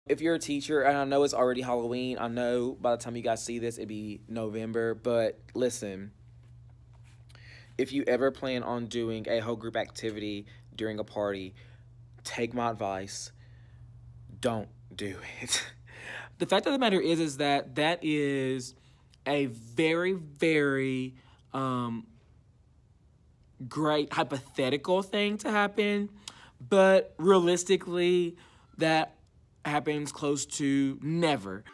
if you're a teacher, and I know it's already Halloween, I know by the time you guys see this, it'd be November, but listen, if you ever plan on doing a whole group activity during a party, take my advice, don't do it. The fact of the matter is that that is a very, very great hypothetical thing to happen, but realistically, that happens close to never.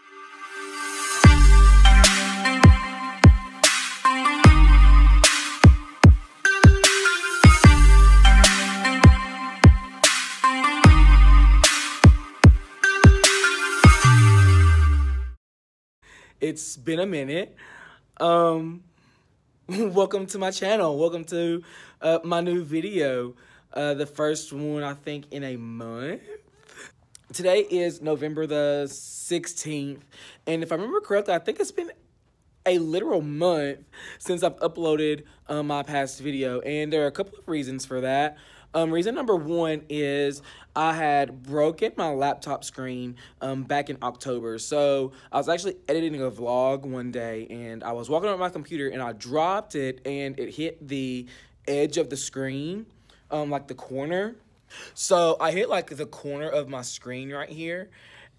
It's been a minute. Welcome to my channel. Welcome to my new video. The first one, I think, in a month. Today is November the 16th. And if I remember correctly, I think it's been a literal month since I've uploaded my past video. And there are a couple of reasons for that. Reason number one is I had broken my laptop screen back in October. So I was actually editing a vlog one day, and I was walking on my computer, and I dropped it, and it hit the edge of the screen, like the corner. So I hit like the corner of my screen right here,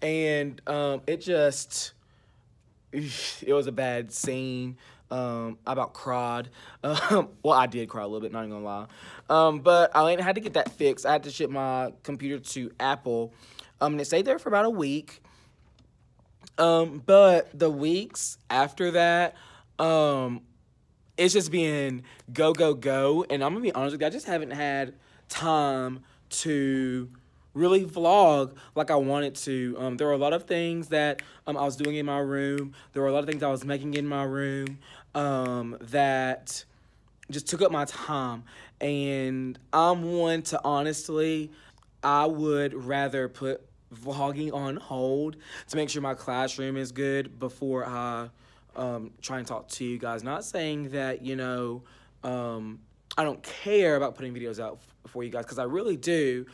and it was a bad scene. I about cried. Well, I did cry a little bit, not even gonna lie. But I had to get that fixed. I had to ship my computer to Apple. And it stayed there for about a week. But the weeks after that, it's just been go, go, go. And I'm gonna be honest with you, I just haven't had time to really vlog like I wanted to. There were a lot of things that I was doing in my room. There were a lot of things I was making in my room that just took up my time. And I'm one to, honestly, I would rather put vlogging on hold to make sure my classroom is good before I try and talk to you guys. Not saying that, you know, I don't care about putting videos out for you guys, because I really do.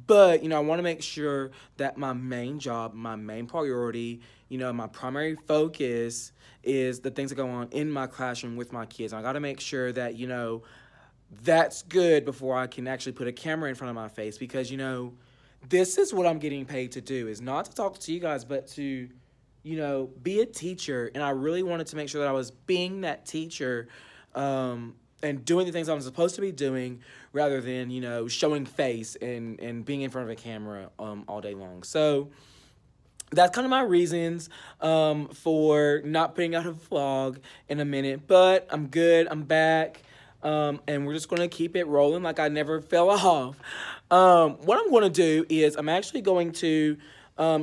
But, you know, I want to make sure that my main job, my main priority, you know, my primary focus is the things that go on in my classroom with my kids. And I got to make sure that, you know, that's good before I can actually put a camera in front of my face. Because, you know, this is what I'm getting paid to do, is not to talk to you guys, but to, you know, be a teacher. And I really wanted to make sure that I was being that teacher, and doing the things I'm supposed to be doing, rather than, you know, showing face and being in front of a camera all day long. So that's kind of my reasons for not putting out a vlog in a minute. But I'm good. I'm back. And we're just going to keep it rolling like I never fell off. What I'm going to do is I'm actually going to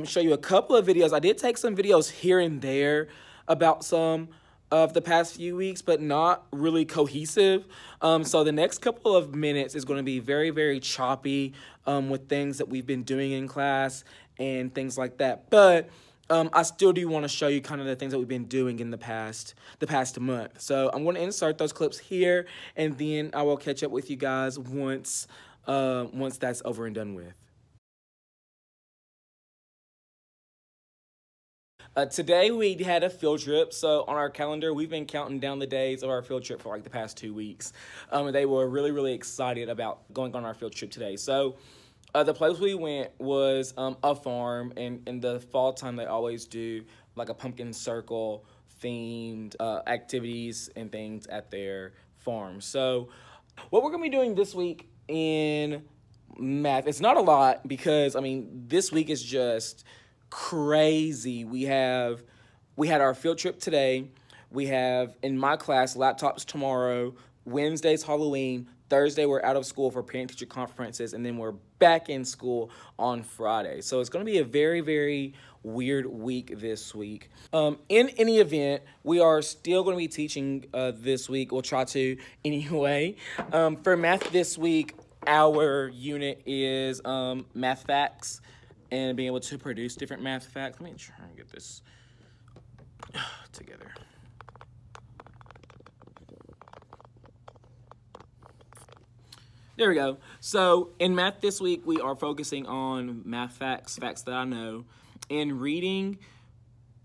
show you a couple of videos. I did take some videos here and there about some of the past few weeks, but not really cohesive. So the next couple of minutes is going to be very, very choppy with things that we've been doing in class and things like that. But I still do want to show you kind of the things that we've been doing in the past month. So I'm going to insert those clips here, and then I will catch up with you guys once that's over and done with. Today we had a field trip, so on our calendar we've been counting down the days of our field trip for like the past 2 weeks. They were really, really excited about going on our field trip today. So the place we went was a farm, and in the fall time they always do like a pumpkin circle themed activities and things at their farm. So what we're gonna be doing this week in math, it's not a lot, because I mean this week is just crazy. We had our field trip today. We have, in my class, laptops tomorrow. Wednesday's Halloween. Thursday we're out of school for parent-teacher conferences, and then we're back in school on Friday. So it's going to be a very, very weird week this week. In any event, we are still going to be teaching this week. We'll try to anyway. For math this week, our unit is math facts, and being able to produce different math facts. Let me try and get this together. There we go. So in math this week, we are focusing on math facts, facts that I know. In reading,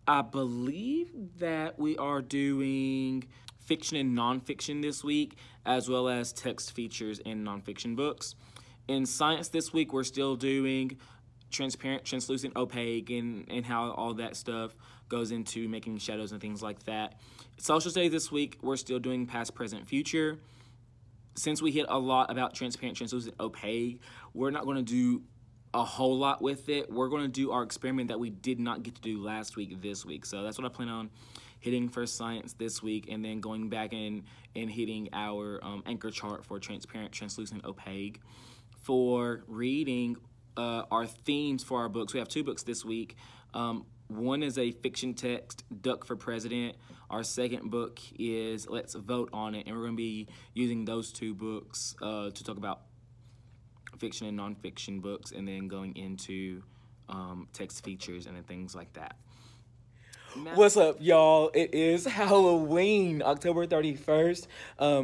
I believe that we are doing fiction and nonfiction this week, as well as text features in nonfiction books. In science this week, we're still doing transparent, translucent, opaque, and how all that stuff goes into making shadows and things like that. Social studies this week, we're still doing past, present, future. Since we hit a lot about transparent, translucent, opaque, we're not going to do a whole lot with it. We're going to do our experiment that we did not get to do last week this week. So that's what I plan on hitting for science this week, and then going back and hitting our anchor chart for transparent, translucent, opaque. For reading, our themes for our books, we have 2 books this week. One is a fiction text, Duck for President. Our second book is Let's Vote on It, and we're going to be using those 2 books to talk about fiction and nonfiction books, and then going into text features and things like that. What's up, y'all? It is Halloween, October 31st.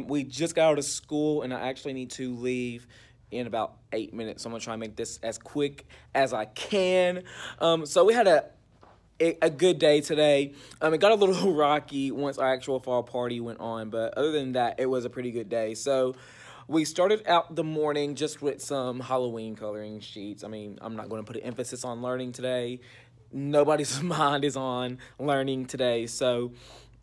We just got out of school, and I actually need to leave in about 8 minutes. So I'm going to try and make this as quick as I can. So we had a good day today. It got a little rocky once our actual fall party went on, but other than that, it was a pretty good day. So we started out the morning just with some Halloween coloring sheets. I mean, I'm not going to put an emphasis on learning today. Nobody's mind is on learning today. So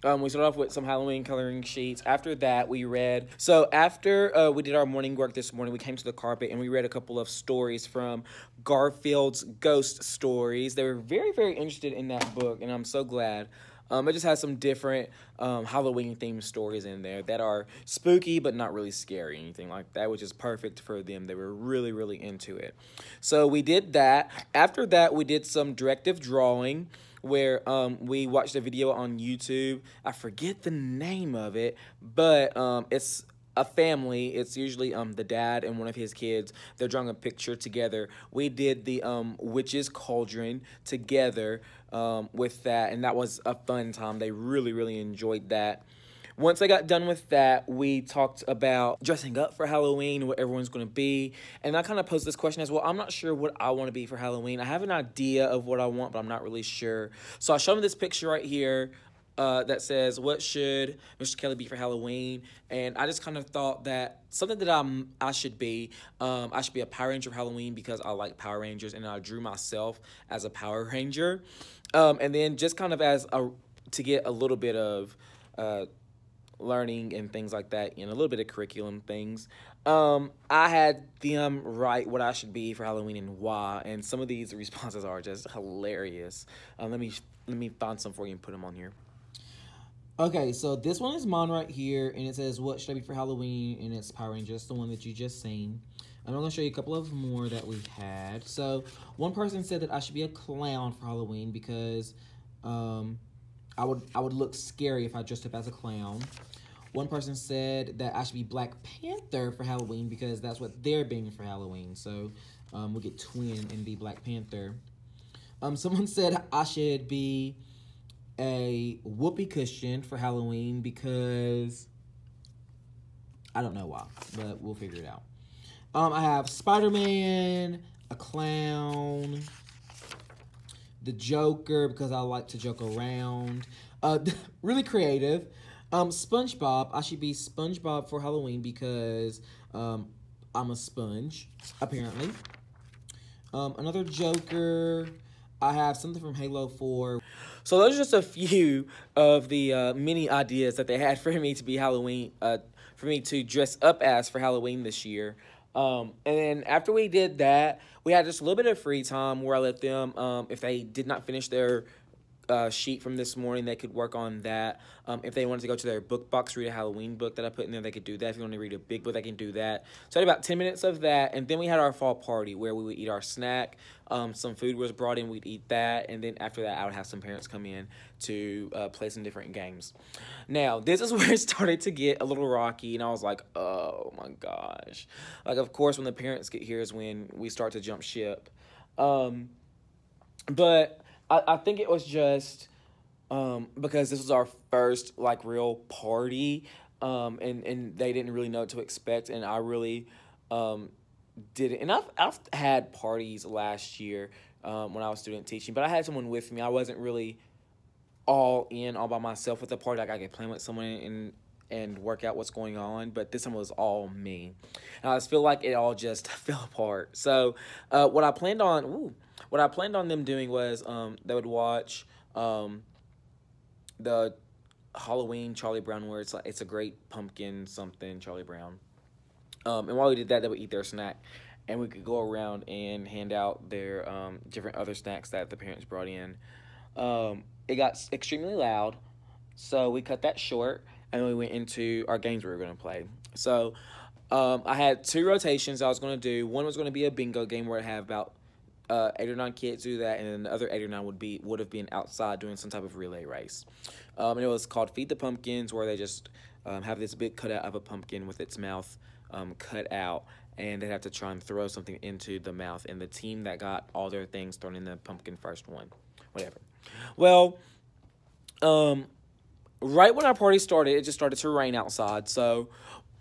we started off with some Halloween coloring sheets. After that, we read. So after we did our morning work this morning, we came to the carpet and we read a couple of stories from Garfield's Ghost Stories. They were very, very interested in that book, and I'm so glad. It just has some different Halloween-themed stories in there that are spooky but not really scary, anything like that, which is perfect for them. They were really, really into it. So we did that. After that, we did some directive drawing, where we watched a video on YouTube. I forget the name of it, but it's a family. It's usually the dad and one of his kids. They're drawing a picture together. We did the Witch's Cauldron together with that, and that was a fun time. They really, really enjoyed that. Once I got done with that, we talked about dressing up for Halloween, what everyone's going to be. And I kind of posed this question as well. I'm not sure what I want to be for Halloween. I have an idea of what I want, but I'm not really sure. So I showed him this picture right here that says, what should Mr. Kelly be for Halloween? And I just kind of thought that something that I should be a Power Ranger for Halloween because I like Power Rangers, and I drew myself as a Power Ranger. And then just kind of to get a little bit of learning and things like that, and a little bit of curriculum things. I had them write what I should be for Halloween and why, and some of these responses are just hilarious. Let me find some for you and put them on here. Okay, so this one is mine right here, and it says, what should I be for Halloween? And it's Power Rangers, the one that you just seen. I'm going to show you a couple of more that we had. So one person said that I should be a clown for Halloween because I would look scary if I dressed up as a clown. One person said that I should be Black Panther for Halloween because that's what they're being for Halloween. So we'll get twin and be Black Panther. Someone said I should be a whoopee cushion for Halloween because I don't know why, but we'll figure it out. I have Spider-Man, a clown, the Joker because I like to joke around. Really creative. SpongeBob. I should be SpongeBob for Halloween because I'm a sponge, apparently. Another Joker. I have something from Halo 4. So those are just a few of the many ideas that they had for me to be Halloween, for me to dress up as for Halloween this year. And then after we did that, we had just a little bit of free time where I let them, if they did not finish their sheet from this morning, they could work on that. If they wanted to go to their book box, read a Halloween book that I put in there, they could do that. If you want to read a big book, they can do that. So I had about 10 minutes of that, and then we had our fall party where we would eat our snack. Some food was brought in, we'd eat that, and then after that, I would have some parents come in to play some different games. Now, this is where it started to get a little rocky, and I was like, oh my gosh. Like, of course, when the parents get here is when we start to jump ship. But I think it was just because this was our first, like, real party, and they didn't really know what to expect, and I really didn't. And I've had parties last year when I was student teaching. But I had someone with me. I wasn't really all in all by myself with the party. Like I could plan with someone and work out what's going on. But this one was all me. And I just feel like it all just fell apart. So what I planned on them doing was they would watch the Halloween Charlie Brown, where it's a great pumpkin something Charlie Brown. And while we did that, they would eat their snack, and we could go around and hand out their different other snacks that the parents brought in. It got extremely loud, so we cut that short, and then we went into our games we were going to play. So I had 2 rotations I was going to do. One was going to be a bingo game where I'd have about 8 or 9 kids do that, and then the other 8 or 9 would have been outside doing some type of relay race. And it was called Feed the Pumpkins, where they just have this big cutout of a pumpkin with its mouth cut out, and they'd have to try and throw something into the mouth, and the team that got all their things thrown in the pumpkin first won. Whatever. Well, right when our party started, it just started to rain outside, so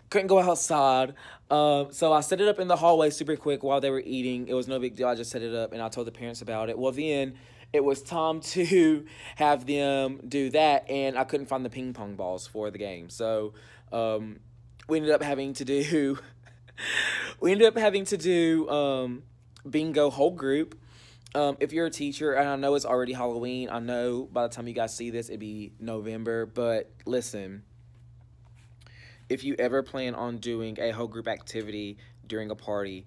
couldn't go outside. So I set it up in the hallway super quick while they were eating. It was no big deal. I just set it up, and I told the parents about it. Well, then it was time to have them do that, and I couldn't find the ping pong balls for the game. So we ended up having to do bingo whole group. If you're a teacher, and I know it's already Halloween, I know by the time you guys see this, it'd be November, but listen, if you ever plan on doing a whole group activity during a party,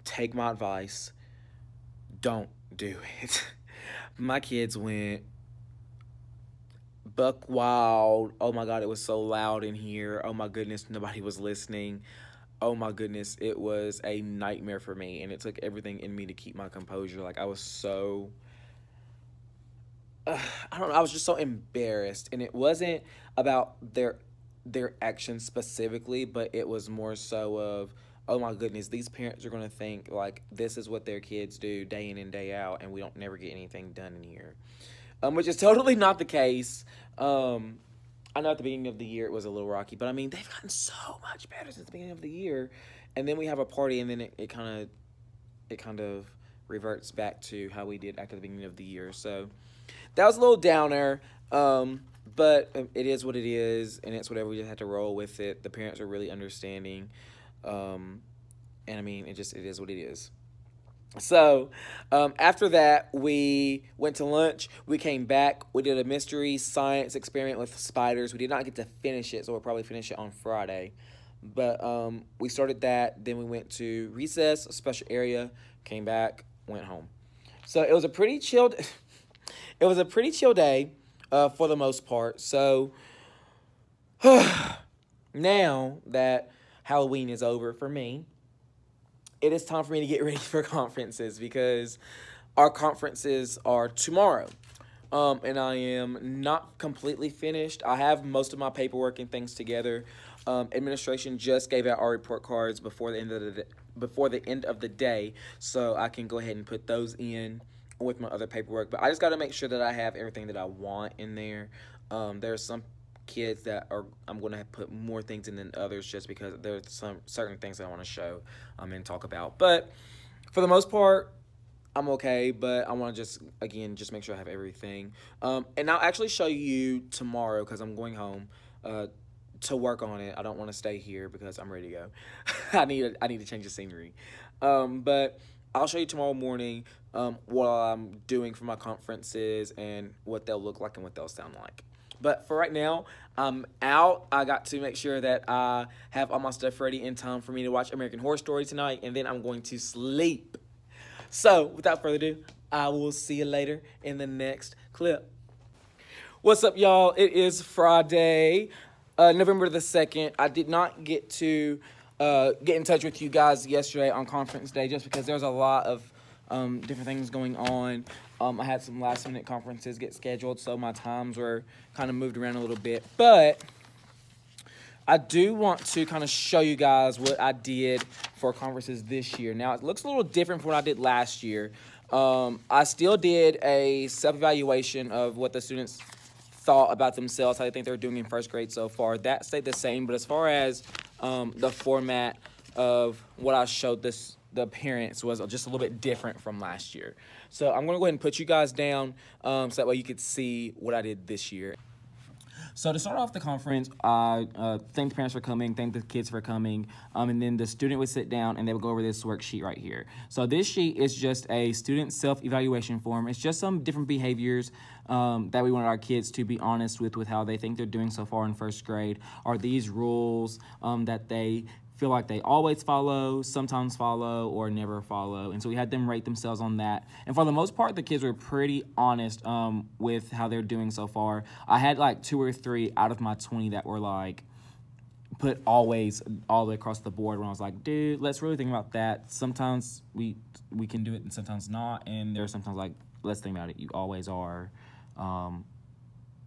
take my advice, don't do it. My kids went buck wild. Oh my God, it was so loud in here. Oh my goodness, nobody was listening. Oh my goodness, it was a nightmare for me, and it took everything in me to keep my composure. Like, I was so, I don't know, I was just so embarrassed, and it wasn't about their actions specifically, but it was more so of, oh my goodness, these parents are going to think, like, this is what their kids do day in and day out, and we don't never get anything done in here. Which is totally not the case. I know at the beginning of the year it was a little rocky, but I mean, they've gotten so much better since the beginning of the year. And then we have a party, and then it kind of reverts back to how we did after the beginning of the year. So that was a little downer, but it is what it is, and it's whatever. We just had to roll with it. The parents are really understanding, and I mean, it is what it is. So after that, we went to lunch. We came back. We did a mystery science experiment with spiders. We did not get to finish it, so we'll probably finish it on Friday. But we started that. Then we went to recess, a special area, came back, went home. So it was a pretty chilled day for the most part. So now that Halloween is over for me, it is time for me to get ready for conferences, because our conferences are tomorrow. And I am not completely finished. I have most of my paperwork and things together. Administration just gave out our report cards before the end of the day, so I can go ahead and put those in with my other paperwork. But I just got to make sure that I have everything that I want in there. There are some kids that I'm going to put more things in than others, just because there's some certain things that I want to show and talk about. But for the most part, I'm okay, but I want to just make sure I have everything. And I'll actually show you tomorrow, because I'm going home to work on it. I don't want to stay here because I'm ready to go. I need to change the scenery. But I'll show you tomorrow morning what I'm doing for my conferences and what they'll look like and what they'll sound like. But for right now, I'm out. I got to make sure that I have all my stuff ready in time for me to watch American Horror Story tonight, and then I'm going to sleep. So, without further ado, I will see you later in the next clip. What's up, y'all? It is Friday, November the 2nd. I did not get to get in touch with you guys yesterday on conference day, just because there's a lot of different things going on. I had some last-minute conferences get scheduled, so my times were kind of moved around a little bit. But I do want to kind of show you guys what I did for conferences this year. Now, it looks a little different from what I did last year. I still did a self-evaluation of what the students thought about themselves, how they think they're doing in first grade so far. That stayed the same, but as far as the format of what I showed the appearance was just a little bit different from last year. So I'm going to go ahead and put you guys down so that way you could see what I did this year. So to start off the conference, I thank the parents for coming, thank the kids for coming, and then the student would sit down and they would go over this worksheet right here. So this sheet is just a student self-evaluation form. It's just some different behaviors that we want our kids to be honest with how they think they're doing so far in first grade. Are these rules that they feel like they always follow, sometimes follow, or never follow? And so we had them rate themselves on that. And for the most part, the kids were pretty honest with how they're doing so far. I had like 2 or 3 out of my 20 that were like put always all the way across the board when I was like, dude, let's really think about that. Sometimes we can do it and sometimes not. And there's sometimes like, let's think about it. You always are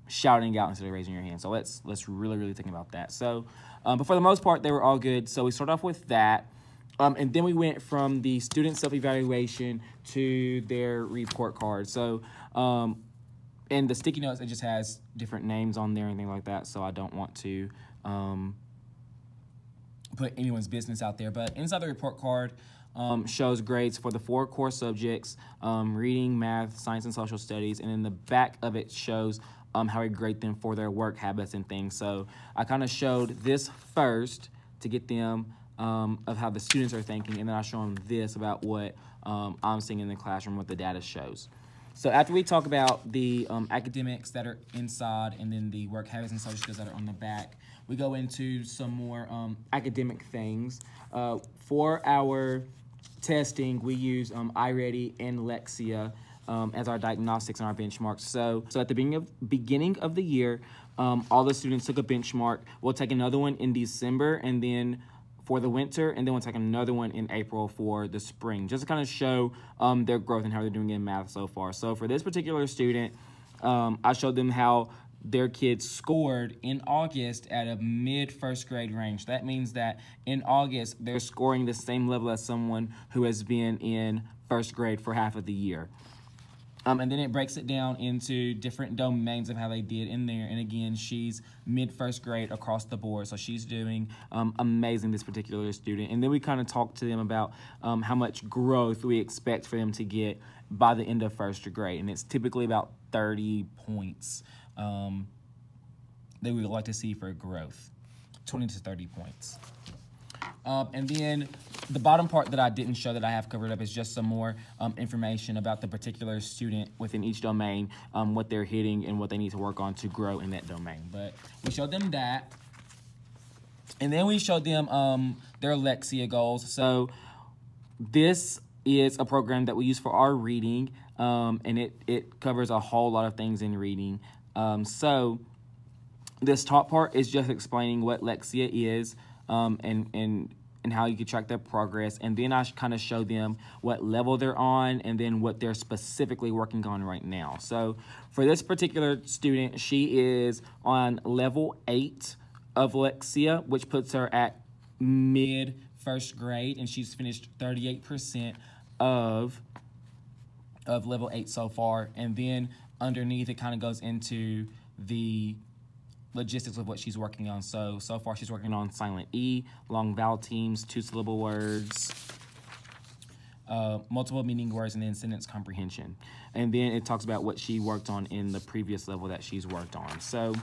shouting out instead of raising your hand. So let's really think about that. So, but for the most part, they were all good. So we started off with that. And then we went from the student self-evaluation to their report card. So, and the sticky notes, it just has different names on there and things like that. So I don't want to put anyone's business out there. But inside the report card shows grades for the 4 core subjects, reading, math, science, and social studies. And in the back of it shows how we grade them for their work habits and things. So I kind of showed this first to get them of how the students are thinking, and then I show them this about what I'm seeing in the classroom, what the data shows. So after we talk about the academics that are inside and then the work habits and social skills that are on the back, we go into some more academic things. For our testing, we use iReady and Lexia as our diagnostics and our benchmarks. So at the beginning of the year, all the students took a benchmark. We'll take another one in December, and then for the winter, and then we'll take another one in April for the spring, just to kind of show their growth and how they're doing in math so far. So for this particular student, I showed them how their kids scored in August at a mid-first grade range. That means that in August, they're scoring the same level as someone who has been in first grade for half of the year. And then it breaks it down into different domains of how they did in there. And again, she's mid-first grade across the board. So she's doing amazing, this particular student. And then we kind of talked to them about how much growth we expect for them to get by the end of first grade. And it's typically about 30 points that we would like to see for growth, 20 to 30 points. And then the bottom part that I didn't show that I have covered up is just some more information about the particular student within each domain, what they're hitting and what they need to work on to grow in that domain. But we showed them that. And then we showed them their Lexia goals. So this is a program that we use for our reading, and it covers a whole lot of things in reading. So this top part is just explaining what Lexia is, and how you can track their progress. And then I kind of show them what level they're on and then what they're specifically working on right now. So for this particular student, she is on level 8 of Lexia, which puts her at mid-first grade, and she's finished 38% of level 8 so far. And then underneath, it kind of goes into the logistics of what she's working on. So far she's working on silent E, long vowel teams, 2-syllable words, multiple meaning words, and then sentence comprehension. And then it talks about what she worked on in the previous level that she's worked on. So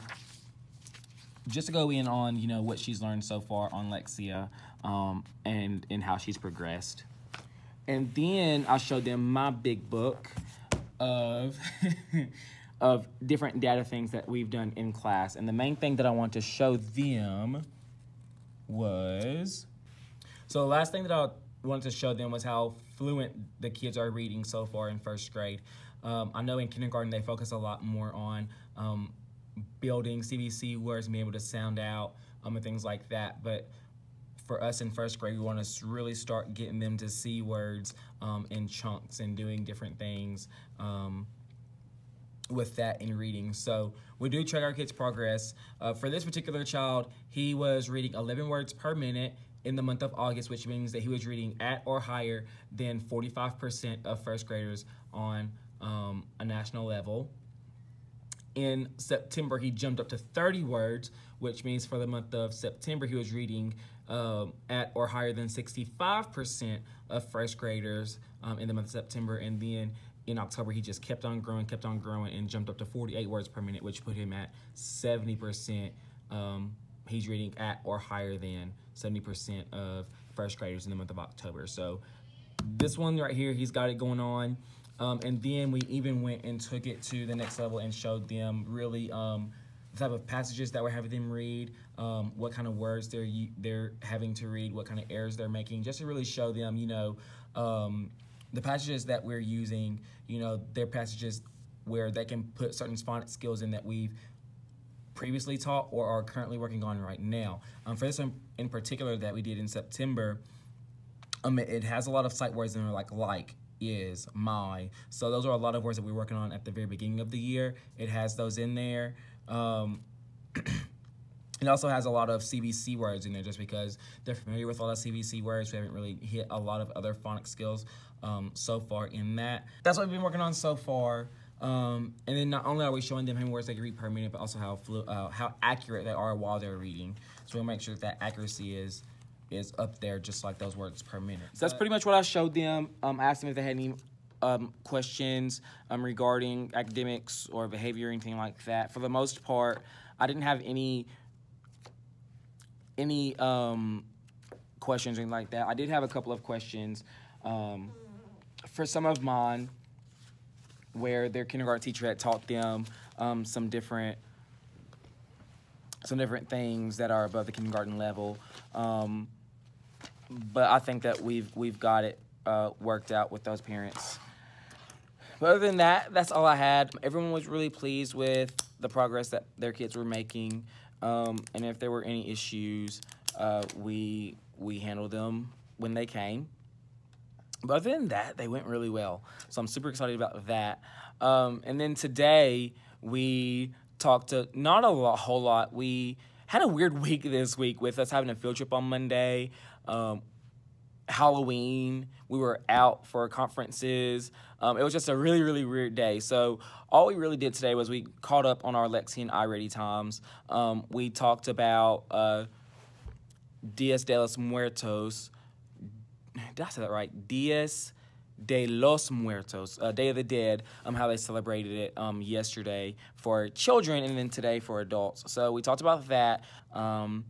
just to go in on, what she's learned so far on Lexia, and how she's progressed. And then I showed them my big book of of different data things that we've done in class. And the main thing that I want to show them was, so the last thing that I wanted to show them was how fluent the kids are reading so far in first grade. I know in kindergarten they focus a lot more on building CVC words, being able to sound out and things like that. But for us in first grade, we want to really start getting them to see words in chunks and doing different things with that in reading. So we do track our kids' progress. For this particular child, he was reading 11 words per minute in the month of August, which means that he was reading at or higher than 45% of first graders on a national level. In September, he jumped up to 30 words, which means for the month of September, he was reading at or higher than 65% of first graders in the month of September. And then in October, he just kept on growing, and jumped up to 48 words per minute, which put him at 70%. He's reading at or higher than 70% of first graders in the month of October. So this one right here, he's got it going on. And then we even went and took it to the next level and showed them really the type of passages that we're having them read, what kind of words they're having to read, what kind of errors they're making, just to really show them, you know, the passages that we're using, you know, they're passages where they can put certain phonics skills in that we've previously taught or are currently working on right now. For this one in particular that we did in September, it has a lot of sight words in there like, is, my. So those are a lot of words that we're working on at the very beginning of the year. It has those in there. It also has a lot of CVC words in there just because they're familiar with a lot of CVC words. We haven't really hit a lot of other phonics skills so far in that. That's what we've been working on so far. And then not only are we showing them how many words they can read per minute, but also how accurate they are while they're reading. So we'll make sure that accuracy is up there just like those words per minute. So that's pretty much what I showed them. Asked them if they had any questions regarding academics or behavior or anything like that. For the most part, I didn't have any questions or anything like that. I did have a couple of questions for some of mine where their kindergarten teacher had taught them some different things that are above the kindergarten level. But I think that we've got it worked out with those parents. But other than that, that's all I had. Everyone was really pleased with the progress that their kids were making. And if there were any issues, we handled them when they came. But other than that, they went really well. So I'm super excited about that. And then today, we talked to not a whole lot. We had a weird week this week with us having a field trip on Monday. Halloween, we were out for conferences. It was just a really, really weird day. So all we really did today was we caught up on our Lexi and iReady times. We talked about Dias de los Muertos. Did I say that right? Dias de los Muertos, Day of the Dead, how they celebrated it yesterday for children and then today for adults. So we talked about that. I'm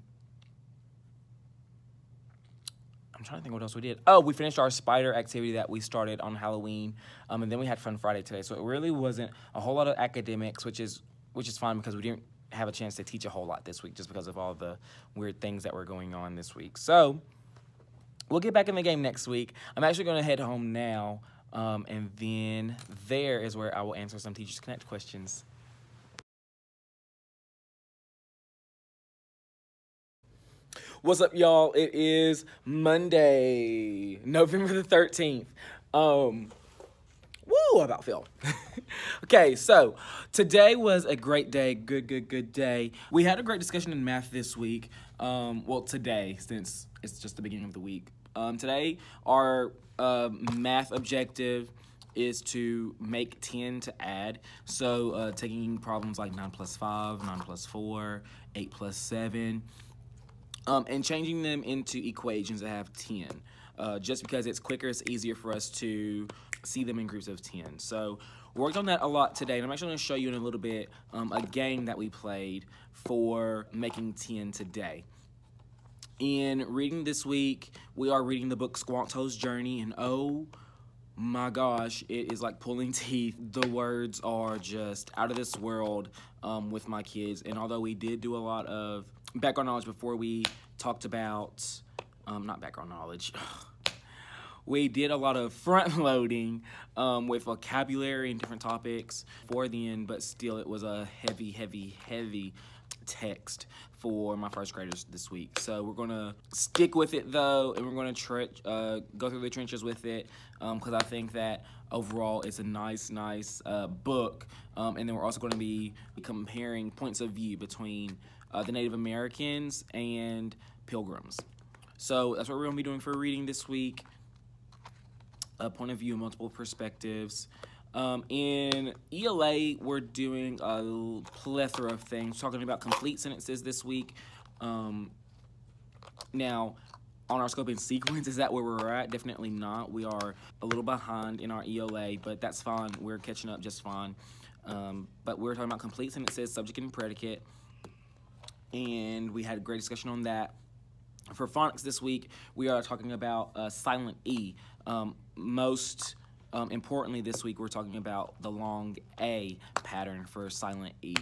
trying to think what else we did. Oh, we finished our spider activity that we started on Halloween, and then we had Fun Friday today. So it really wasn't a whole lot of academics, which is fine because we didn't have a chance to teach a whole lot this week just because of all the weird things that were going on this week. So we'll get back in the game next week. I'm actually going to head home now, and then there is where I will answer some Teachers Connect questions. What's up, y'all? It is Monday, November the 13th. Woo, I about fell. Okay, so today was a great day, good day. We had a great discussion in math this week. Well, today, since it's just the beginning of the week. Today, our math objective is to make 10 to add. So taking problems like 9 plus 5, 9 plus 4, 8 plus 7, and changing them into equations that have 10. Just because it's quicker, it's easier for us to see them in groups of 10. So we worked on that a lot today, and I'm actually going to show you in a little bit a game that we played for making 10 today. In reading this week, we are reading the book Squanto's Journey, and oh my gosh, it is like pulling teeth. The words are just out of this world with my kids, and although we did do a lot of background knowledge before we talked about, not background knowledge, we did a lot of front loading with vocabulary and different topics for the end, but still it was a heavy text for my first graders this week. So we're gonna stick with it though, and we're gonna go through the trenches with it because I think that overall it's a nice book, and then we're also going to be comparing points of view between the Native Americans and Pilgrims. So that's what we're going to be doing for reading this week. A point of view, multiple perspectives. In ELA, we're doing a plethora of things. Talking about complete sentences this week. Now, on our scoping sequence, is that where we're at? Definitely not. We are a little behind in our ELA, but that's fine. We're catching up just fine. But we're talking about complete sentences, subject and predicate, and we had a great discussion on that. For phonics this week, we are talking about silent E. Most importantly this week, we're talking about the long A pattern for silent E.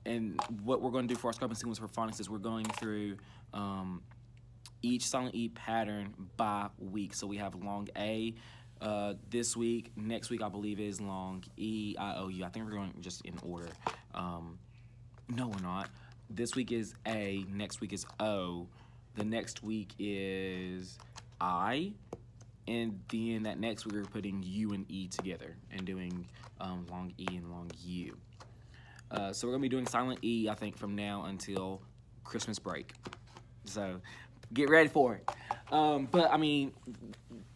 And what we're going to do for our scoping sequence for phonics is we're going through each silent E pattern by week. So we have long A this week. Next week, I believe, is long E, I, O, U. I think we're going just in order. No, we're not. This week is A. Next week is O. The next week is I. And then that next week, we're putting U and E together and doing long E and long U. So we're going to be doing silent E, I think, from now until Christmas break. So get ready for it. But, I mean,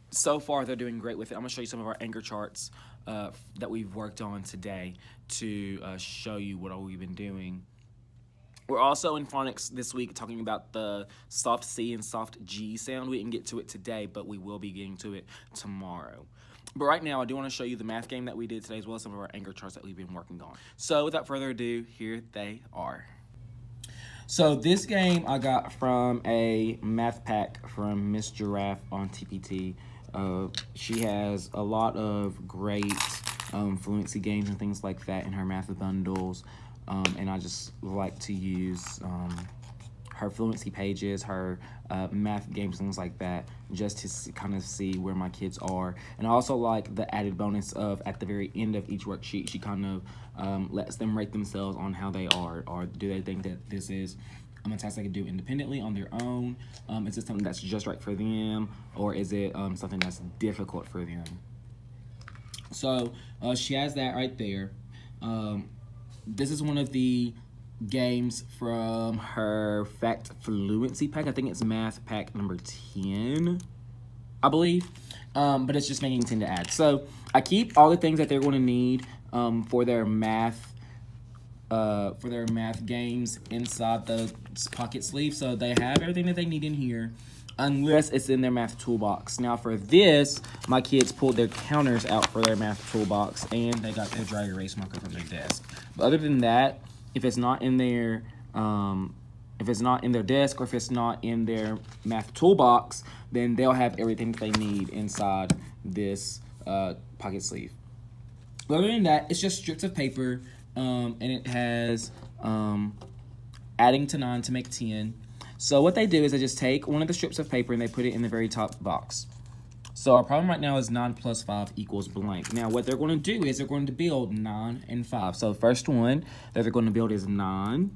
so far they're doing great with it. I'm going to show you some of our anchor charts that we've worked on today to show you what all we've been doing. We're also in phonics this week talking about the soft C and soft G sound. We didn't get to it today, but we will be getting to it tomorrow. But right now, I do want to show you the math game that we did today, as well as some of our anchor charts that we've been working on. So without further ado, here they are. So this game I got from a math pack from Miss Giraffe on TPT. She has a lot of great fluency games and things like that in her math bundles. And I just like to use her fluency pages, her math games, things like that, just to kind of see where my kids are. And I also like the added bonus of at the very end of each worksheet, she kind of lets them rate themselves on how they are, or do they think that this is a task they can do independently on their own? Is it something that's just right for them, or is it something that's difficult for them? So she has that right there. This is one of the games from her Fact Fluency pack. I think it's math pack number 10, I believe. But it's just making 10 to add. So I keep all the things that they're going to need for their math games inside the pocket sleeve. So they have everything that they need in here, unless it's in their math toolbox. Now for this, my kids pulled their counters out for their math toolbox, and they got their dry erase marker from their desk. But other than that, if it's not in their desk, or if it's not in their math toolbox, then they'll have everything that they need inside this pocket sleeve. But other than that, it's just strips of paper, and it has adding to 9 to make 10. So what they do is they just take one of the strips of paper and they put it in the very top box. So our problem right now is 9 plus 5 equals blank. Now what they're going to do is they're going to build 9 and 5. So the first one that they're going to build is 9.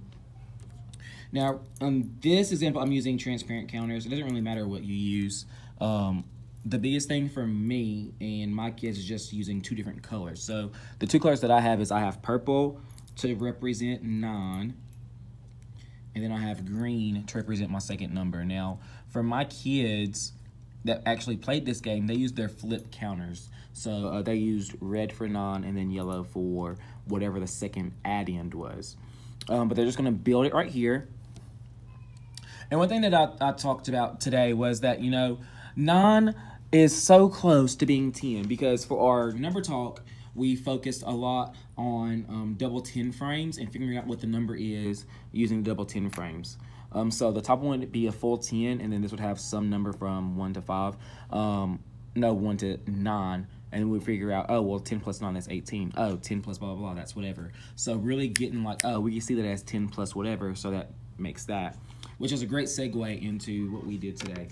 Now this example, I'm using transparent counters. It doesn't really matter what you use. The biggest thing for me and my kids is just using 2 different colors. So the 2 colors that I have is I have purple to represent 9. And then I have green to represent my second number. Now, for my kids that actually played this game, they used their flip counters. So they used red for 9 and then yellow for whatever the second add-end was. But they're just going to build it right here. And one thing that I talked about today was that, you know, 9 is so close to being 10, because for our number talk, we focused a lot on double 10 frames and figuring out what the number is using double 10 frames. So the top one would be a full 10, and then this would have some number from 1 to 5. No, 1 to 9. And then we figure out, oh, well, 10 plus 9, that's 18. Oh, 10 plus blah, blah, blah, that's whatever. So really getting like, oh, we can see that as 10 plus whatever, so that makes that, which is a great segue into what we did today.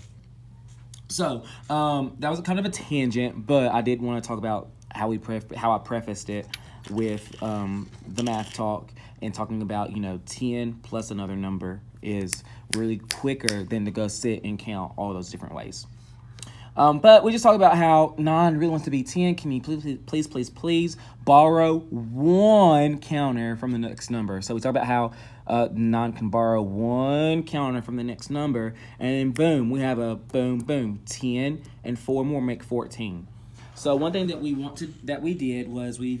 So that was kind of a tangent, but I did want to talk about how I prefaced it with the math talk and talking about, you know, 10 plus another number is really quicker than to go sit and count all those different ways. But we just talked about how 9 really wants to be 10. Can you please borrow 1 counter from the next number? So we talked about how 9 can borrow 1 counter from the next number, and then boom, we have a boom, 10 and 4 more make 14. So one thing that we did was we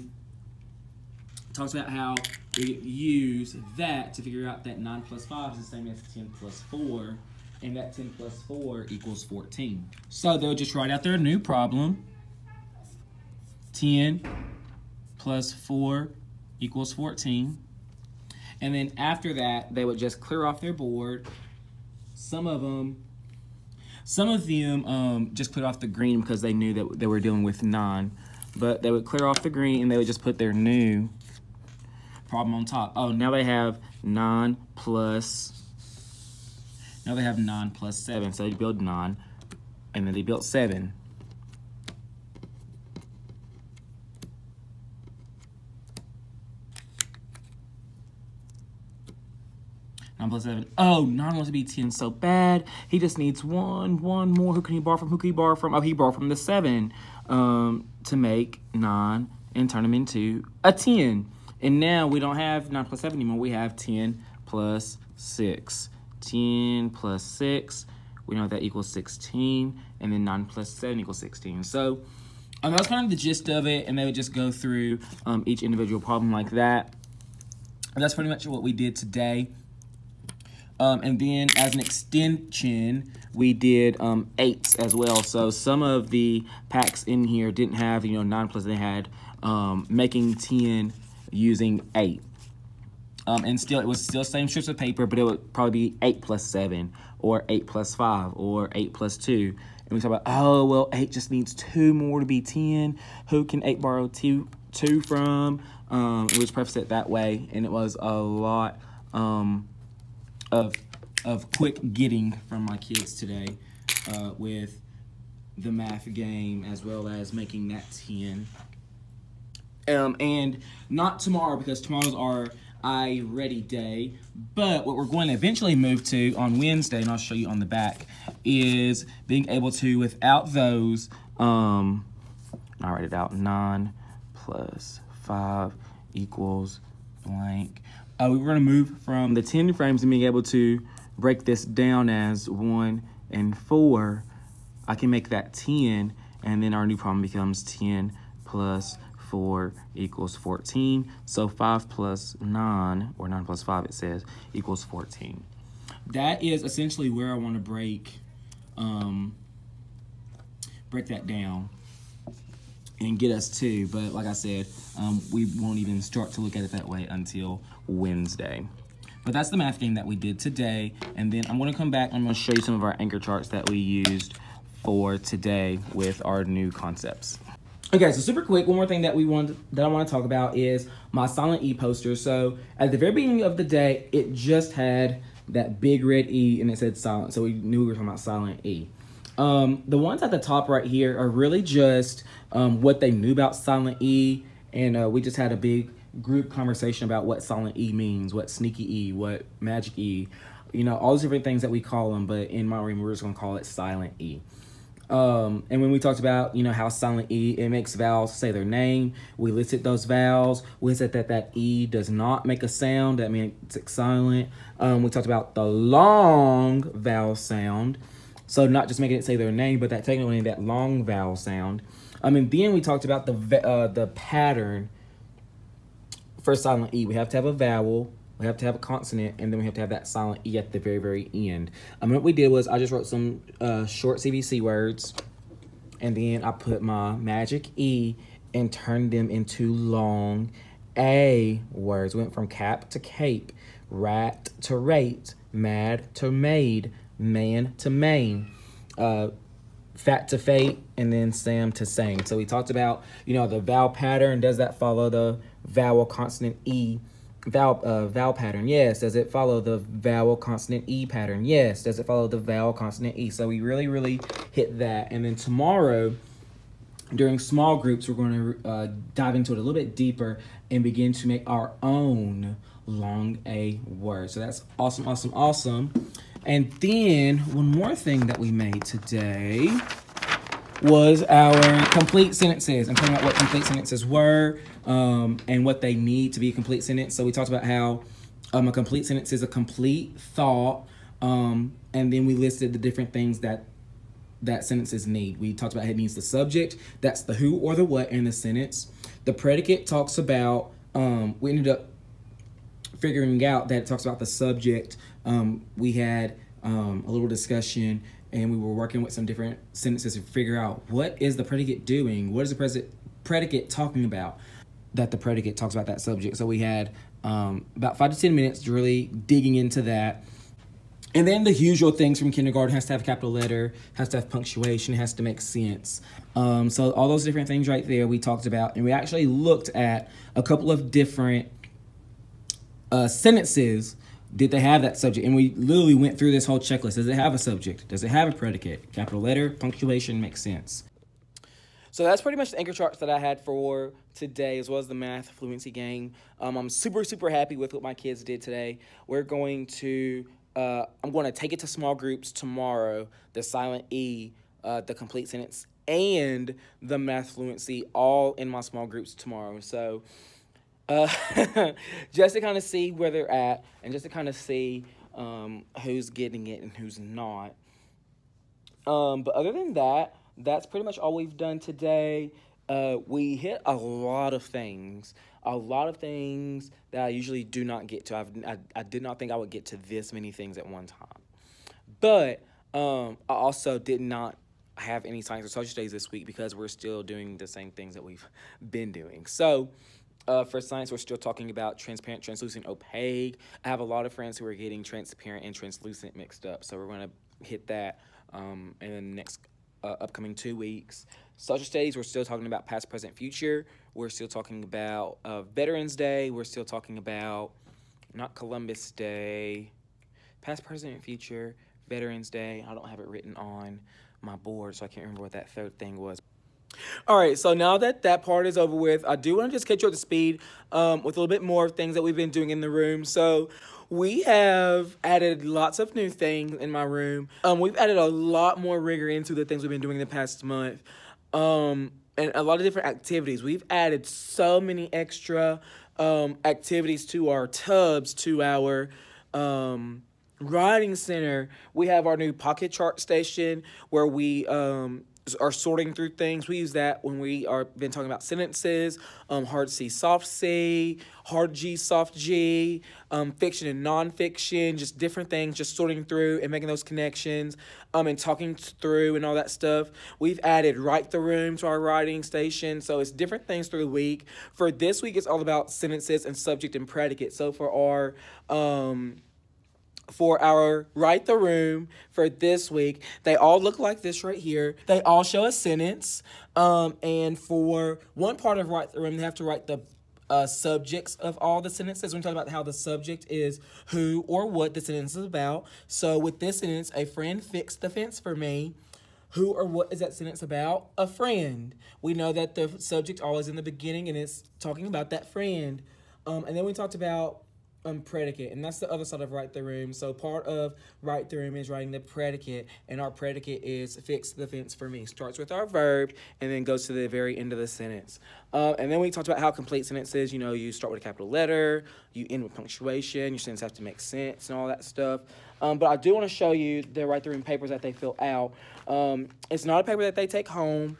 talked about how we use that to figure out that 9 plus 5 is the same as 10 plus 4. And that 10 plus 4 equals 14. So they'll just write out their new problem. 10 plus 4 equals 14. And then after that, they would just clear off their board. Some of them just cleared off the green because they knew that they were dealing with 9. But they would clear off the green and they would just put their new problem on top. Oh, now they have 9 plus 7. So they build 9 and then they built 7. 9 plus 7. Oh, 9 wants to be 10 so bad. He just needs one more. Who can he borrow from? Who can he borrow from? Oh, he borrowed from the 7 to make 9 and turn them into a 10. And now we don't have 9 plus 7 anymore. We have 10 plus 6. 10 plus 6. We know that equals 16. And then 9 plus 7 equals 16. So that was kind of the gist of it. And they would just go through each individual problem like that. And that's pretty much what we did today. And then as an extension, we did 8s as well. So some of the packs in here didn't have, 9 plus, they had making 10 using 8. And still, it was still same strips of paper, but it would probably be 8 plus 7 or 8 plus 5 or 8 plus 2. And we talk about, oh, well, 8 just needs 2 more to be 10. Who can 8 borrow 2 from? It was prefaced that way, and it was a lot of quick getting from my kids today with the math game as well as making that 10. And not tomorrow, because tomorrow's our I-Ready day, but what we're going to eventually move to on Wednesday, and I'll show you on the back, is being able to, without those, I'll write it out, 9 plus 5 equals blank. We were going to move from the 10 frames and being able to break this down as 1 and 4. I can make that 10, and then our new problem becomes 10 plus 4 equals 14. So 5 plus 9, or 9 plus 5 it says, equals 14. That is essentially where I want to break that down and get us to. But like I said, we won't even start to look at it that way until Wednesday. But that's the math game that we did today. And then I'm going to come back and I'm going to show you some of our anchor charts that we used for today with our new concepts. Okay, so super quick, one more thing that I want to talk about is my Silent E poster. So at the very beginning of the day, it just had that big red E and it said silent. So we knew we were talking about Silent E. The ones at the top right here are really just what they knew about Silent E. And we just had a big group conversation about what Silent E means, what Sneaky E, what Magic E, all those different things that we call them. But in my room, we're just going to call it Silent E. And when we talked about, how Silent E, it makes vowels say their name, we listed those vowels. We said that E does not make a sound. That means it's silent. We talked about the long vowel sound. So not just making it say their name, but that technically that long vowel sound. And then we talked about the pattern for Silent E. We have to have a vowel, we have to have a consonant, and then we have to have that silent E at the very, very end. What we did was I just wrote some short CVC words, and then I put my magic E and turned them into long A words. Went from cap to cape, rat to rate, mad to made, man to main, fat to fate, and then Sam to sang. So we talked about, the vowel pattern. Does that follow the vowel consonant E vowel pattern? Yes. Does it follow the vowel consonant E pattern? Yes. Does it follow the vowel consonant E? So we really, really hit that. And then tomorrow, during small groups, we're going to dive into it a little bit deeper and begin to make our own long A word. So that's awesome, awesome, awesome. And then one more thing that we made today was our complete sentences. I'm talking about what complete sentences were and what they need to be a complete sentence. So we talked about how a complete sentence is a complete thought, and then we listed the different things that sentences need. We talked about it needs the subject, that's the who or the what in the sentence. The predicate talks about, we ended up figuring out that it talks about the subject. We had a little discussion, and we were working with some different sentences to figure out what is the predicate doing, what is the predicate talking about, that the predicate talks about that subject. So we had about 5 to 10 minutes really digging into that. And then the usual things from kindergarten: has to have a capital letter, has to have punctuation, has to make sense. So all those different things right there we talked about. And we actually looked at a couple of different sentences. Did they have that subject? And we literally went through this whole checklist. Does it have a subject? Does it have a predicate? Capital letter, punctuation, makes sense. So that's pretty much the anchor charts that I had for today, as well as the math fluency game. I'm super, super happy with what my kids did today. We're going to, I'm going to take it to small groups tomorrow, the silent E, the complete sentence, and the math fluency, all in my small groups tomorrow. So just to kind of see where they're at, and just to kind of see who's getting it and who's not. But other than that, that's pretty much all we've done today. We hit a lot of things that I usually do not get to. I did not think I would get to this many things at one time. But I also did not have any science or social studies this week because we're still doing the same things that we've been doing. So for science, we're still talking about transparent, translucent, opaque. I have a lot of friends who are getting transparent and translucent mixed up. So we're going to hit that in the next upcoming 2 weeks. Social studies, we're still talking about past, present, future. We're still talking about Veterans Day. We're still talking about, not Columbus Day, past, present, and future, Veterans Day. I don't have it written on my board, so I can't remember what that third thing was. All right, so now that that part is over with, I do want to just catch you up to speed with a little bit more things that we've been doing in the room. So we have added lots of new things in my room. We've added a lot more rigor into the things we've been doing the past month, and a lot of different activities. We've added so many extra activities to our tubs, to our writing center. We have our new pocket chart station where we are sorting through things. We use that when we are been talking about sentences, hard C, soft C, hard G, soft G, fiction and nonfiction, just different things, just sorting through and making those connections, and talking through and all that stuff. We've added Write the Room to our writing station, so it's different things through the week. For this week, it's all about sentences and subject and predicate. So for our Write the Room for this week, they all look like this right here. They all show a sentence. And for one part of Write the Room, they have to write the subjects of all the sentences. We're talking about how the subject is who or what the sentence is about. So with this sentence, a friend fixed the fence for me. Who or what is that sentence about? A friend. We know that the subject always in the beginning, and it's talking about that friend. And then we talked about predicate, and that's the other side of Write the Room. So part of Write the Room is writing the predicate, and our predicate is fix the fence for me. Starts with our verb and then goes to the very end of the sentence. And then we talked about how complete sentences, you know, you start with a capital letter, you end with punctuation, your sentences have to make sense and all that stuff. But I do want to show you the Write the Room papers that they fill out. It's not a paper that they take home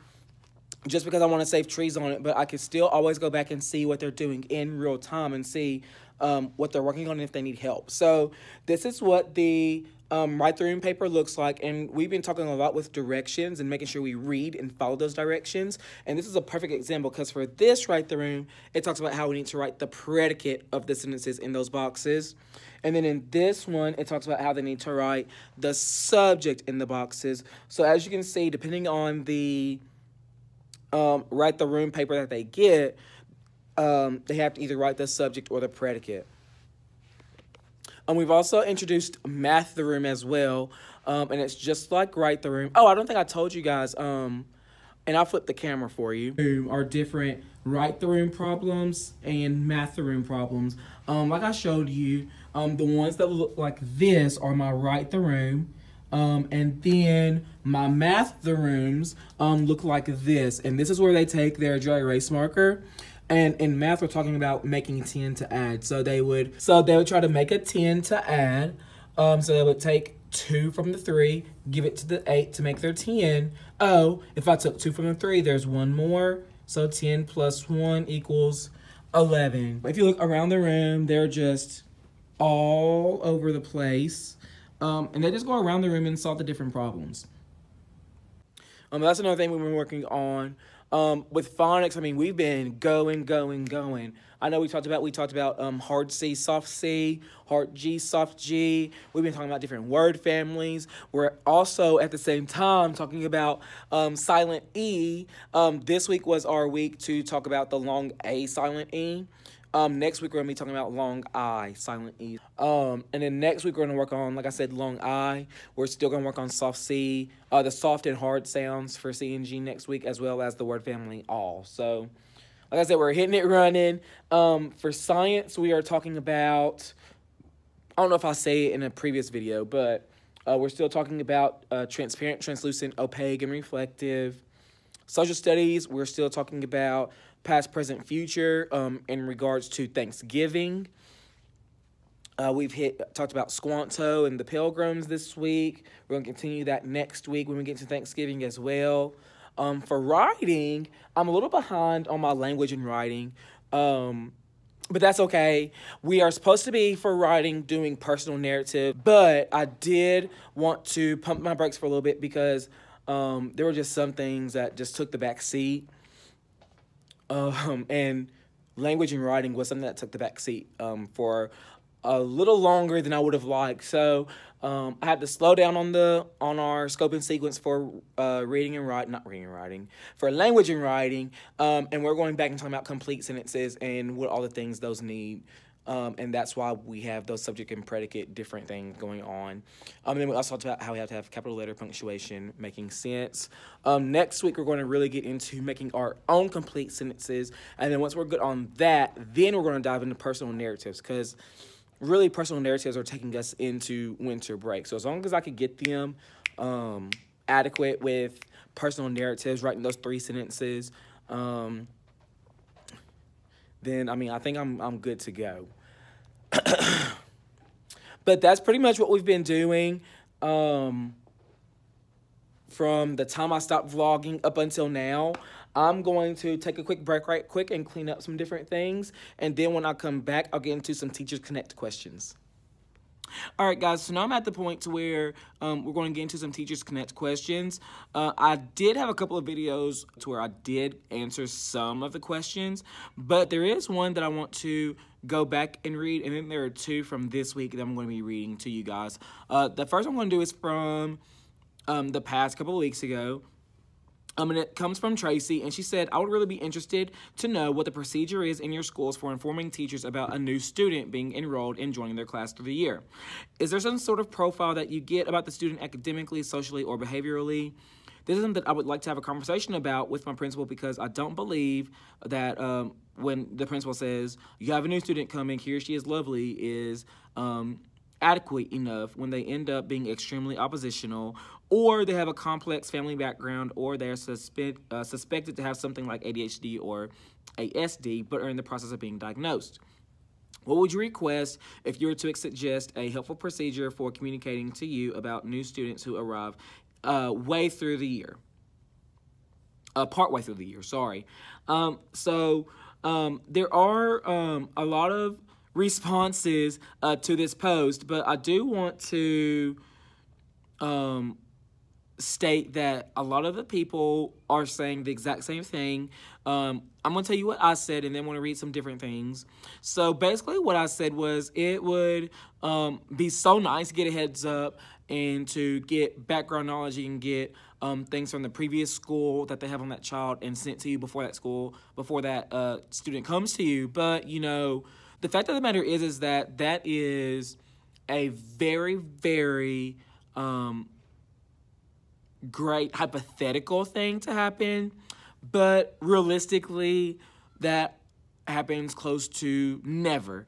just because I want to save trees on it, but I can still always go back and see what they're doing in real time and see what they're working on and if they need help. So this is what the Write the Room paper looks like, and we've been talking a lot with directions and making sure we read and follow those directions. And this is a perfect example because for this Write the Room, it talks about how we need to write the predicate of the sentences in those boxes. And then in this one, it talks about how they need to write the subject in the boxes. So as you can see, depending on the Write the Room paper that they get, they have to either write the subject or the predicate. We've also introduced Math the Room as well, and it's just like Write the Room. Oh, I don't think I told you guys, and I'll flip the camera for you. Are different Write the Room problems and Math the Room problems. Like I showed you, the ones that look like this are my Write the Room. And then my Math the Rooms look like this, and this is where they take their dry erase marker. And in math, we're talking about making 10 to add. So they would try to make a 10 to add. So they would take 2 from the 3, give it to the 8 to make their 10. Oh, if I took 2 from the 3, there's 1 more. So 10 plus 1 equals 11. If you look around the room, they're just all over the place. And they just go around the room and solve the different problems. That's another thing we've been working on. With phonics, I mean, we've been going. I know we talked about hard C, soft C, hard G, soft G. We've been talking about different word families. We're also at the same time talking about silent E. This week was our week to talk about the long A silent E. Next week we're gonna be talking about long I, silent E. And then next week we're gonna work on, like I said, long I. We're still gonna work on soft C, the soft and hard sounds for C and G next week, as well as the word family all. So, like I said, we're hitting it running. For science, we are talking about, I don't know if I say it in a previous video, but we're still talking about transparent, translucent, opaque, and reflective. Social studies, we're still talking about past, present, future in regards to Thanksgiving. We've talked about Squanto and the Pilgrims this week. We're going to continue that next week when we get to Thanksgiving as well. For writing, I'm a little behind on my language and writing, but that's okay. We are supposed to be, for writing, doing personal narrative, but I did want to pump my brakes for a little bit because there were just some things that just took the back seat. And language and writing was something that took the back seat for a little longer than I would have liked. So I had to slow down on our scope and sequence for reading and writing, for language and writing. And we're going back and talking about complete sentences and what all the things those need. And that's why we have those subject and predicate different things going on. And then we also talked about how we have to have capital letter punctuation, making sense. Next week, we're going to really get into making our own complete sentences. And then once we're good on that, then we're going to dive into personal narratives, because really personal narratives are taking us into winter break. So as long as I could get them adequate with personal narratives, writing those 3 sentences, then, I mean, I think I'm good to go. But that's pretty much what we've been doing from the time I stopped vlogging up until now. I'm going to take a quick break right quick and clean up some different things. And then when I come back, I'll get into some Teachers Connect questions. All right, guys, so now I'm at the point to where we're going to get into some Teachers Connect questions. I did have a couple of videos to where I did answer some of the questions, but there is one that I want to go back and read, and then there are 2 from this week that I'm going to be reading to you guys. The first one I'm going to do is from the past couple of weeks ago. And it comes from Tracy, and she said, I would really be interested to know what the procedure is in your schools for informing teachers about a new student being enrolled and joining their class through the year. Is there some sort of profile that you get about the student academically, socially, or behaviorally? This is something that I would like to have a conversation about with my principal, because I don't believe that when the principal says, you have a new student coming, he or she is lovely, is adequate enough when they end up being extremely oppositional, or they have a complex family background, or they're suspected to have something like ADHD or ASD, but are in the process of being diagnosed. What would you request if you were to suggest a helpful procedure for communicating to you about new students who arrive partway through the year, sorry. There are a lot of responses to this post, but I do want to state that a lot of the people are saying the exact same thing. I'm going to tell you what I said, and then I'm going to read some different things. So basically what I said was it would be so nice to get a heads up and to get background knowledge and get things from the previous school that they have on that child and sent to you before that student comes to you. But, you know, the fact of the matter is that that is a very, very great hypothetical thing to happen, but realistically, that happens close to never.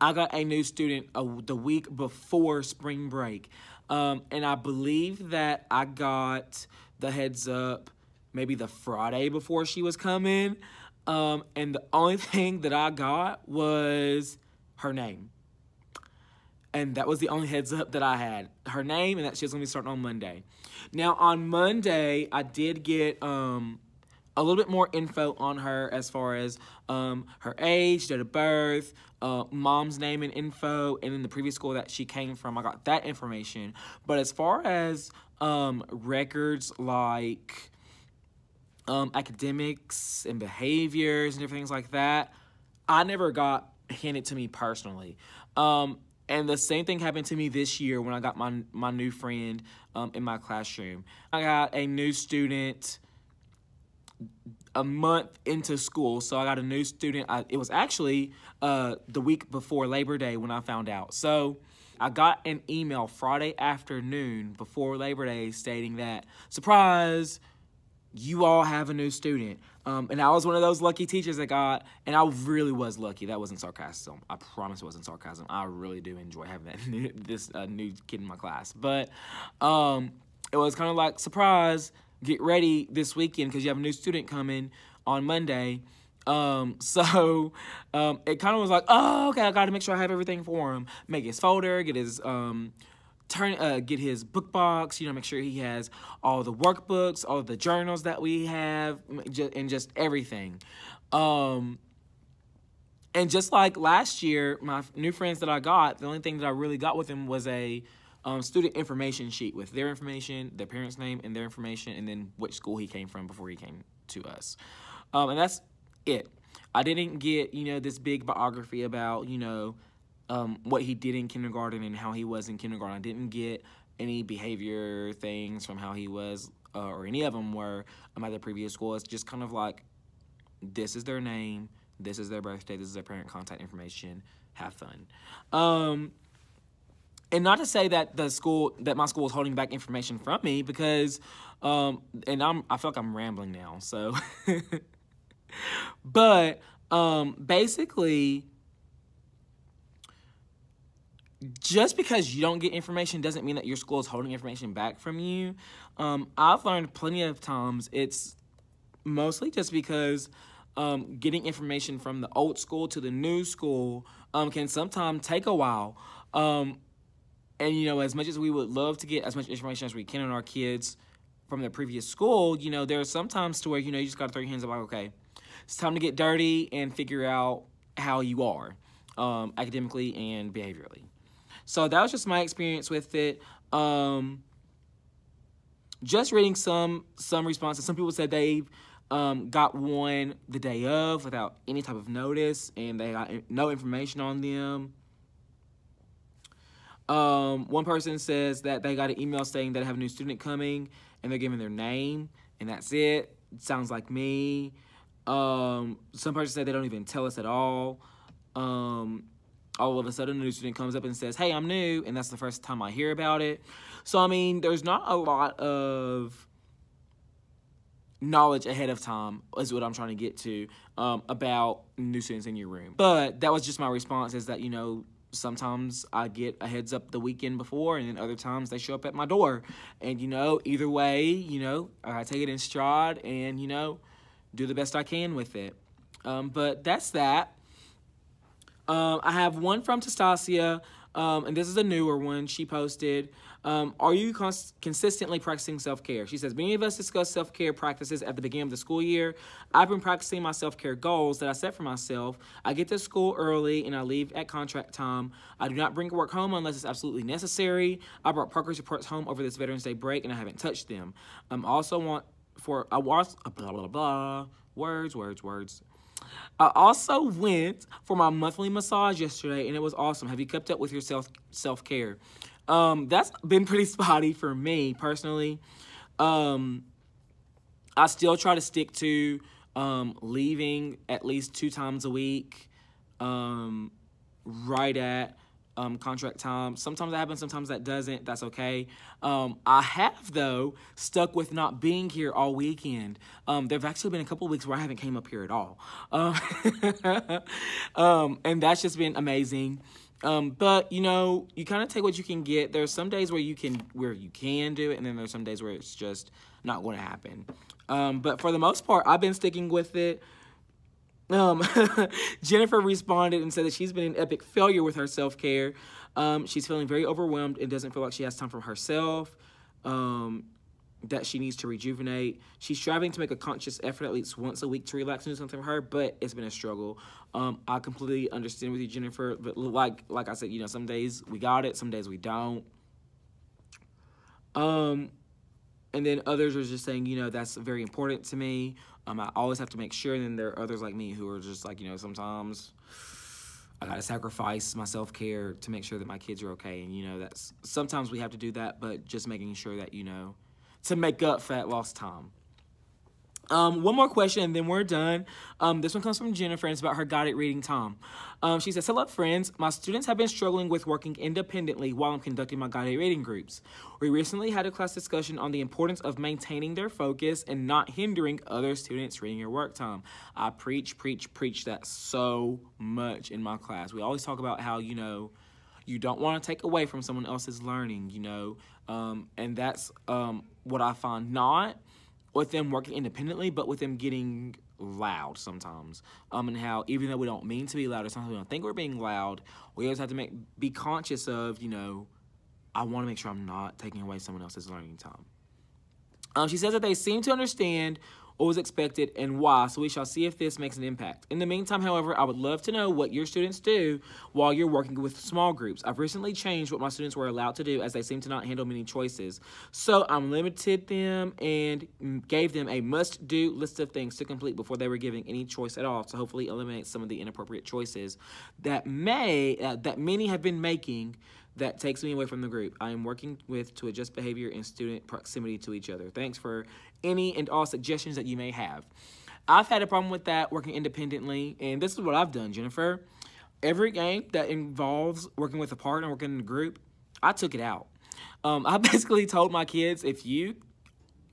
I got a new student the week before spring break, and I believe that I got the heads up maybe the Friday before she was coming, and the only thing that I got was her name. And that was the only heads up that I had. Her name, and that she was going to be starting on Monday. Now, on Monday, I did get a little bit more info on her as far as her age, date of birth, mom's name and info, and then the previous school that she came from. I got that information. But as far as records like academics and behaviors and different things like that, I never got handed to me personally. And the same thing happened to me this year when I got my new friend in my classroom. I got a new student a month into school, so I got a new student. It was actually the week before Labor Day when I found out. So I got an email Friday afternoon before Labor Day stating that, surprise, you all have a new student. And I was one of those lucky teachers that got, and I really was lucky. That wasn't sarcasm. I promise it wasn't sarcasm. I really do enjoy having that new kid in my class. But it was kind of like, surprise, get ready this weekend because you have a new student coming on Monday. So it kind of was like, oh, okay, I got to make sure I have everything for him. Make his folder, get his get his book box, make sure he has all the workbooks, all the journals that we have, and just everything. And just like last year, my new friends that I got, the only thing that I really got with them was a student information sheet with their information, their parents' name, and their information, and then which school he came from before he came to us. And that's it. I didn't get, this big biography about, what he did in kindergarten and how he was in kindergarten. I didn't get any behavior things from how he was, or any of them were at the previous school. It's just kind of like, this is their name, this is their birthday, this is their parent contact information, have fun. And not to say that my school is holding back information from me, because, I feel like I'm rambling now, so. But, basically, just because you don't get information doesn't mean that your school is holding information back from you. I've learned plenty of times it's mostly just because getting information from the old school to the new school can sometimes take a while. And, as much as we would love to get as much information as we can on our kids from their previous school, there are some times to where, you just got to throw your hands up like, okay, it's time to get dirty and figure out how you are academically and behaviorally. So that was just my experience with it. Just reading some responses. Some people said they've got one the day of without any type of notice, and they got no information on them. One person says that they got an email saying that they have a new student coming, and they're giving their name, and that's it. It sounds like me. Some person said they don't even tell us at all. All of a sudden, a new student comes up and says, hey, I'm new, and that's the first time I hear about it. So, there's not a lot of knowledge ahead of time, is what I'm trying to get to, about new students in your room. But that was just my response, is that, sometimes I get a heads up the weekend before, and then other times they show up at my door. And, either way, I take it in stride and, do the best I can with it. But that's that. I have one from Tastasia, and this is a newer one. She posted, are you consistently practicing self-care? She says, many of us discuss self-care practices at the beginning of the school year. I've been practicing my self-care goals that I set for myself. I get to school early, and I leave at contract time. I do not bring work home unless it's absolutely necessary. I brought progress reports home over this Veterans Day break, and I haven't touched them. Words. I also went for my monthly massage yesterday, and it was awesome. Have you kept up with your self-care? That's been pretty spotty for me, personally. I still try to stick to leaving at least 2 times a week, right at contract time. Sometimes that happens, sometimes that doesn't. That's okay. I have, though, stuck with not being here all weekend. There have actually been a couple of weeks where I haven't came up here at all. And that's just been amazing. But, you kind of take what you can get. There's some days where you can do it, and then there's some days where it's just not going to happen. But for the most part, I've been sticking with it. Jennifer responded and said that she's been an epic failure with her self-care. She's feeling very overwhelmed and doesn't feel like she has time for herself. that she needs to rejuvenate. She's striving to make a conscious effort at least once a week to relax and do something for her, but it's been a struggle. I completely understand with you, Jennifer, but like I said, you know, some days we got it, some days we don't. And then others are just saying, you know, that's very important to me. I always have to make sure. And then there are others like me who are just like, you know, sometimes I gotta sacrifice my self-care to make sure that my kids are okay. And, you know, that's sometimes we have to do that, but just making sure that, you know, to make up for that lost time. One more question and then we're done. This one comes from Jennifer and it's about her guided reading time. She says, hello friends, my students have been struggling with working independently while I'm conducting my guided reading groups. We recently had a class discussion on the importance of maintaining their focus and not hindering other students' reading or work time. I preach that so much in my class. We always talk about how, you know, you don't want to take away from someone else's learning, you know, and that's what I find, not with them working independently, but with them getting loud sometimes. And how even though we don't mean to be loud, or sometimes we don't think we're being loud, we always have to be conscious of, you know, I want to make sure I'm not taking away someone else's learning time. She says that they seem to understand what was expected and why, so we shall see if this makes an impact. In the meantime, however, I would love to know what your students do while you're working with small groups. I've recently changed what my students were allowed to do as they seem to not handle many choices. So I'm limited them and gave them a must-do list of things to complete before they were giving any choice at all to hopefully eliminate some of the inappropriate choices that many have been making that takes me away from the group I am working with to adjust behavior and student proximity to each other. Thanks for any and all suggestions that you may have. I've had a problem with that working independently, and this is what I've done, Jennifer. Every game that involves working with a partner, working in a group, I took it out. I basically told my kids, if you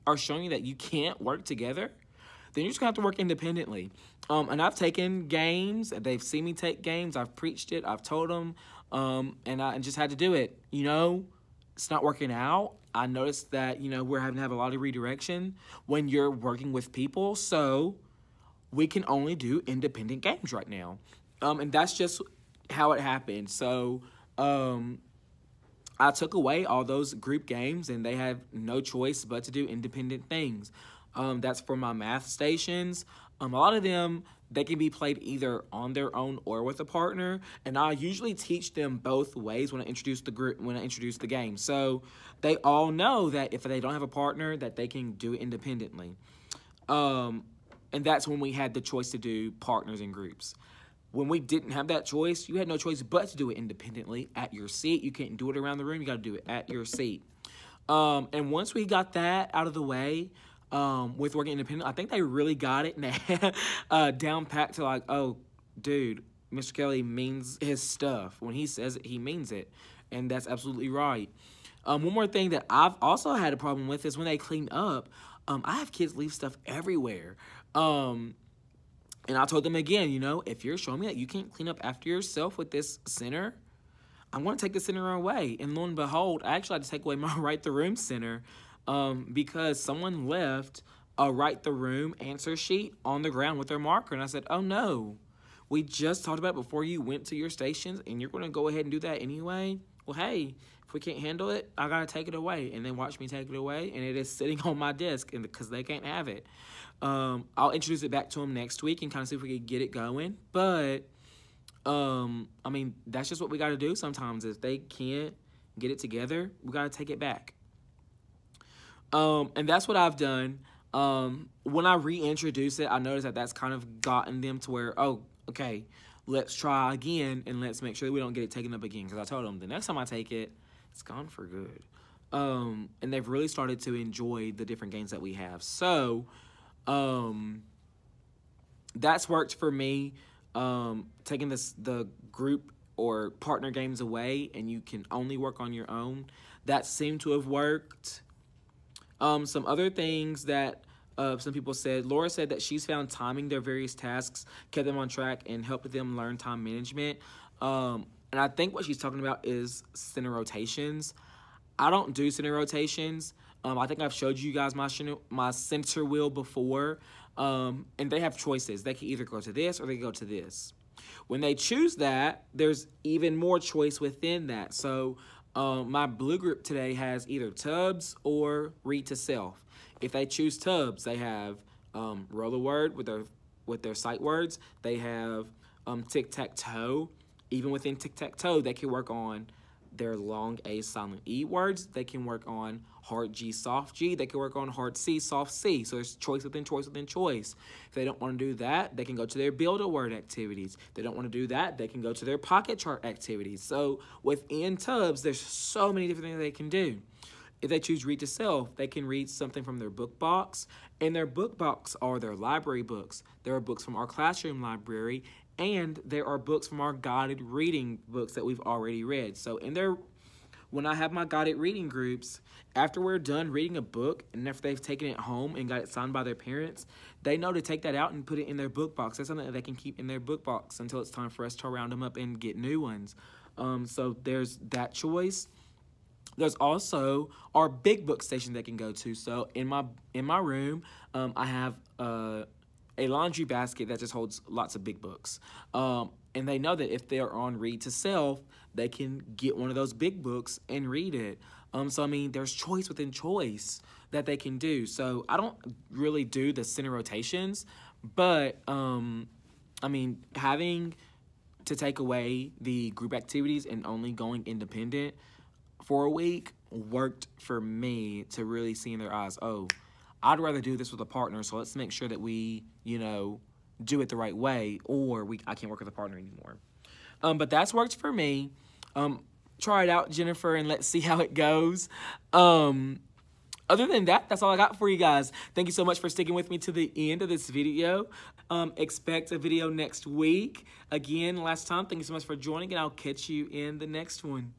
are showing me that you can't work together, then you're just going to have to work independently. And I've taken games. They've seen me take games. I've preached it. I've told them. And I just had to do it. You know, it's not working out. I noticed that, you know, we're having to have a lot of redirection when you're working with people. So we can only do independent games right now. And that's just how it happened. So I took away all those group games and they have no choice but to do independent things. That's for my math stations. A lot of them, they can be played either on their own or with a partner, and I usually teach them both ways when I introduce the game. So they all know that if they don't have a partner, that they can do it independently. And that's when we had the choice to do partners and groups. When we didn't have that choice, you had no choice but to do it independently at your seat. You can't do it around the room. You got to do it at your seat. And once we got that out of the way, with working independent, I think they really got it now, down pat to like, oh, dude, Mr. Kelly means his stuff. When he says it, he means it, and that's absolutely right. One more thing that I've also had a problem with is when they clean up. I have kids leave stuff everywhere, and I told them again, you know, if you're showing me that you can't clean up after yourself with this center, I'm going to take the center away. And lo and behold, I actually had to take away my Write the Room center. Because someone left a Write the Room answer sheet on the ground with their marker. And I said, oh no, we just talked about it before you went to your stations and you're going to go ahead and do that anyway? Well, hey, if we can't handle it, I got to take it away. And then watch me take it away. And it is sitting on my desk because they can't have it. I'll introduce it back to them next week and kind of see if we can get it going. But, I mean, that's just what we got to do sometimes. If they can't get it together, we got to take it back. And that's what I've done. When I reintroduce it, I noticed that that's kind of gotten them to where, oh, okay, let's try again and let's make sure that we don't get it taken up again. Because I told them the next time I take it, it's gone for good. And they've really started to enjoy the different games that we have. So that's worked for me. Taking the group or partner games away and you can only work on your own. That seemed to have worked. Some other things that some people said, Laura said that she's found timing their various tasks, kept them on track, and helped them learn time management. And I think what she's talking about is center rotations. I don't do center rotations. I think I've showed you guys my center wheel before, and they have choices. They can either go to this or they can go to this. When they choose that, there's even more choice within that. So My blue group today has either Tubbs or Read to Self. If they choose Tubbs, they have Roll a Word with their sight words. They have Tic-Tac-Toe. Even within Tic-Tac-Toe, they can work on their long A, silent E words. They can work on hard G, soft G. They can work on hard C, soft C. So there's choice within choice within choice. If they don't want to do that, they can go to their Build-A-Word activities. If they don't want to do that, they can go to their Pocket Chart activities. So within Tubbs, there's so many different things they can do. If they choose Read to Self, they can read something from their book box. And their book box are their library books. There are books from our classroom library, and there are books from our guided reading books that we've already read. So when I have my guided reading groups, after we're done reading a book, and after they've taken it home and got it signed by their parents, they know to take that out and put it in their book box. That's something that they can keep in their book box until it's time for us to round them up and get new ones. So there's that choice. There's also our big book station they can go to. So in my room, I have a laundry basket that just holds lots of big books. And they know that if they're on Read to Self, they can get one of those big books and read it. So, I mean, there's choice within choice that they can do. So I don't really do the center rotations, but, I mean, having to take away the group activities and only going independent for a week worked for me to really see in their eyes, oh, I'd rather do this with a partner, so let's make sure that we, do it the right way, or I can't work with a partner anymore. But that's worked for me. Try it out, Jennifer, and let's see how it goes. Other than that, that's all I got for you guys. Thank you so much for sticking with me to the end of this video. Expect a video next week. Again, last time, thank you so much for joining, and I'll catch you in the next one.